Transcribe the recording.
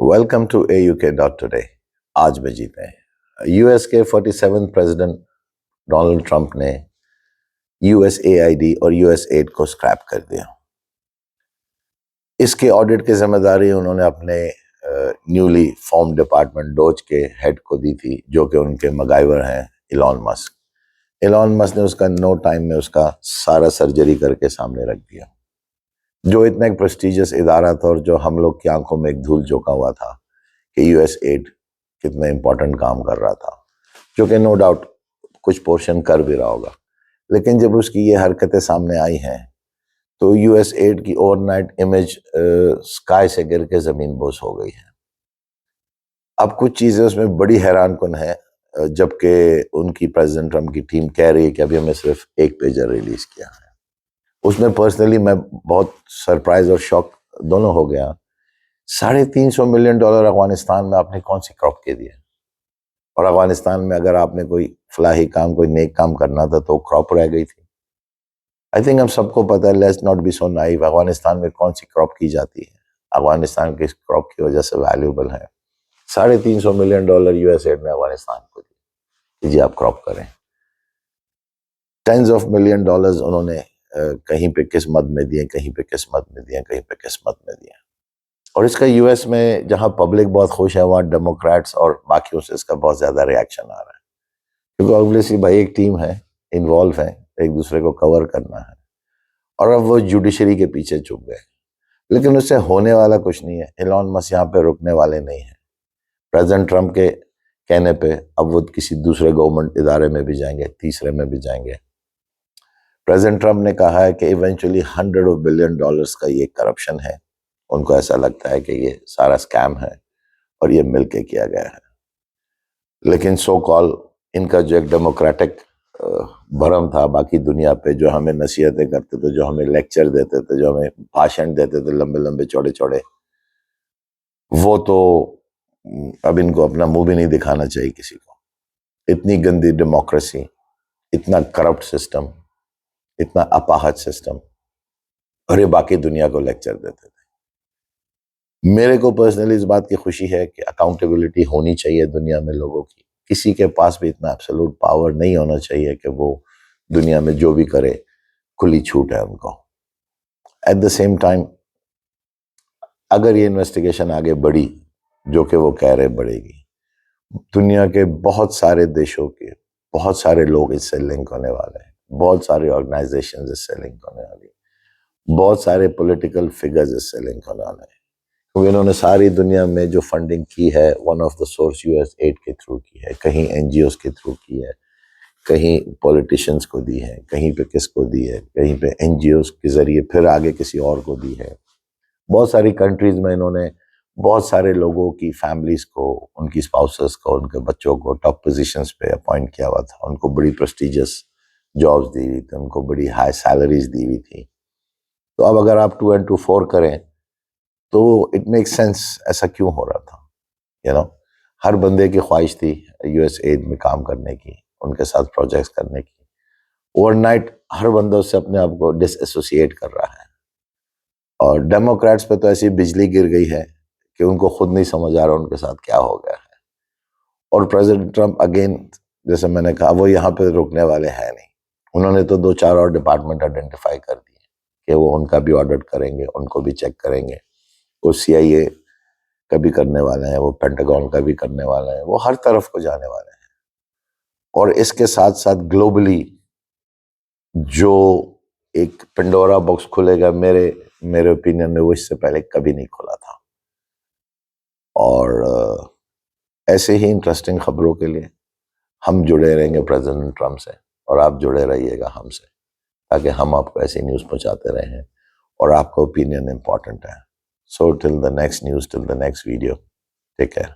Welcome to AUK.today. آج میں جیتے ہیں US کے 47 پریزیڈنٹ ڈونلڈ ٹرمپ نے USAID اور USAID کو اسکریپ کر دیا. اس کے آڈٹ کی ذمہ داری انہوں نے اپنے نیولی فارم ڈپارٹمنٹ ڈوج کے ہیڈ کو دی تھی، جو کہ ان کے مگائیور ہیں ایلان مسک. ایلان مسک نے اس کا نو ٹائم میں اس کا سارا سرجری کر کے سامنے رکھ دیا. جو اتنا ایک پریسٹیجس ادارہ تھا اور جو ہم لوگ کی آنکھوں میں ایک دھول جھونکا ہوا تھا کہ USAID کتنا امپورٹنٹ کام کر رہا تھا، جو کہ نو ڈاؤٹ کچھ پورشن کر بھی رہا ہوگا، لیکن جب اس کی یہ حرکتیں سامنے آئی ہیں تو USAID کی اوور نائٹ امیج اسکائی سے گر کے زمین بوس ہو گئی ہے. اب کچھ چیزیں اس میں بڑی حیران کن ہے، جبکہ ان کی پریزیڈنٹ ٹرمپ کی ٹیم کہہ رہی ہے کہ ابھی ہمیں صرف ایک پیجر ریلیز کیا ہے. اس میں پرسنلی میں بہت سرپرائز اور شوق دونوں ہو گیا. $350 ملین افغانستان میں آپ نے کون سی کراپ کے دیے؟ اور افغانستان میں اگر آپ نے کوئی فلاحی کام، کوئی نیک کام کرنا تھا تو کراپ رہ گئی تھی. آئی تھنک ہم سب کو پتہ ہے، let's not be so naive, Afghanistan میں کون سی کراپ کی جاتی ہے؟ افغانستان کی اس کراپ کی وجہ سے ویلیوبل ہے. $350 ملین USAID نے افغانستان کو دی، جی آپ کراپ کریں. ٹینز آف ملین ڈالرز انہوں نے کہیں پہ قسمت میں دیے، کہیں پہ قسمت میں دیے، کہیں پہ قسمت میں دیے. اور اس کا US میں جہاں پبلک بہت خوش ہے، وہاں ڈیموکریٹس اور باقیوں سے اس کا بہت زیادہ ریاکشن آ رہا ہے، کیونکہ obviously بھائی ایک ٹیم ہے، انوالو ہے، ایک دوسرے کو کور کرنا ہے، اور اب وہ جوڈیشری کے پیچھے چھپ گئے. لیکن اس سے ہونے والا کچھ نہیں ہے. ایلان مسک یہاں پہ رکنے والے نہیں ہیں. پریزیڈنٹ ٹرمپ کے کہنے پہ اب وہ کسی دوسرے گورنمنٹ ادارے میں بھی جائیں گے، تیسرے میں بھی جائیں گے. پریزیڈنٹ ٹرمپ نے کہا ہے کہ ایونچولی $100 بلین کا یہ کرپشن ہے. ان کو ایسا لگتا ہے کہ یہ سارا اسکیم ہے اور یہ مل کے کیا گیا ہے. لیکن سو کال ان کا جو ایک ڈیموکریٹک بھرم تھا باقی دنیا پہ، جو ہمیں نصیحتیں کرتے تھے، جو ہمیں لیکچر دیتے تھے، جو ہمیں بھاشن دیتے تھے لمبے لمبے چوڑے چوڑے، وہ تو اب ان کو اپنا منہ بھی نہیں دکھانا چاہیے کسی کو. اتنی گندی ڈیموکریسی، اتنا کرپٹ سسٹم، اتنا اپاہج سسٹم، اور یہ باقی دنیا کو لیکچر دیتے تھے. میرے کو پرسنلی اس بات کی خوشی ہے کہ اکاؤنٹیبلٹی ہونی چاہیے دنیا میں لوگوں کی. کسی کے پاس بھی اتنا ایبسولوٹ پاور نہیں ہونا چاہیے کہ وہ دنیا میں جو بھی کرے کھلی چھوٹ ہے ان کو. ایٹ دا سیم ٹائم اگر یہ انویسٹیگیشن آگے بڑھی، جو کہ وہ کہہ رہے بڑھے گی، دنیا کے بہت سارے دیشوں کے بہت سارے لوگ اس سے لنک ہونے والے ہیں، بہت سارے آرگنائزیشنز اس سے لنک ہونے والی ہیں، بہت سارے پولیٹیکل فگرز اس سے لنک ہونے والے ہیں. کیونکہ انہوں نے ساری دنیا میں جو فنڈنگ کی ہے، one of the source USAID کے تھرو کی ہے، کہیں NGOs کے تھرو کی ہے، کہیں پولیٹیشنز کو دی ہے، کہیں پہ کس کو دی ہے، کہیں پہ NGOs کے ذریعے پھر آگے کسی اور کو دی ہے. بہت ساری کنٹریز میں انہوں نے بہت سارے لوگوں کی فیملیز کو، ان کی اسپاؤسز کو، ان کے بچوں کو ٹاپ پوزیشنز پہ اپوائنٹ کیا ہوا تھا. ان کو بڑی پریسٹیجس جابز دی ہوئی تھی، ان کو بڑی ہائی سیلریز دی ہوئی تھی. تو اب اگر آپ 2 and 2 4 کریں تو اٹ میک سینس ایسا کیوں ہو رہا تھا. ہر بندے کی خواہش تھی USAID میں کام کرنے کی، ان کے ساتھ پروجیکٹس کرنے کی. اوور نائٹ ہر بندہ اس سے اپنے آپ کو ڈس ایسوسیٹ کر رہا ہے. اور ڈیموکریٹس پہ تو ایسی بجلی گر گئی ہے کہ ان کو خود نہیں سمجھ آ رہا ان کے ساتھ کیا ہو گیا ہے. اور پریزیڈنٹ ٹرمپ اگین، جیسے میں نے کہا، وہ یہاں پہ رکنے والے ہیں نہیں. انہوں نے تو 2-4 اور ڈپارٹمنٹ آئیڈینٹیفائی کر دیے کہ وہ ان کا بھی آڈٹ کریں گے، ان کو بھی چیک کریں گے. وہ CIA کا بھی کرنے والے ہیں، وہ پینٹاگون کا بھی کرنے والے ہیں، وہ ہر طرف کو جانے والے ہیں. اور اس کے ساتھ ساتھ گلوبلی جو ایک پنڈورا باکس کھلے گا، میرے اوپینین میں وہ اس سے پہلے کبھی نہیں کھلا تھا. اور ایسے ہی انٹرسٹنگ خبروں کے لیے ہم جڑے رہیں گے پریزیڈنٹ ٹرمپ سے، اور آپ جڑے رہیے گا ہم سے، تاکہ ہم آپ کو ایسی نیوز پہنچاتے رہیں اور آپ کا اوپینین امپورٹنٹ ہے. So till the next news, till the next video, take care.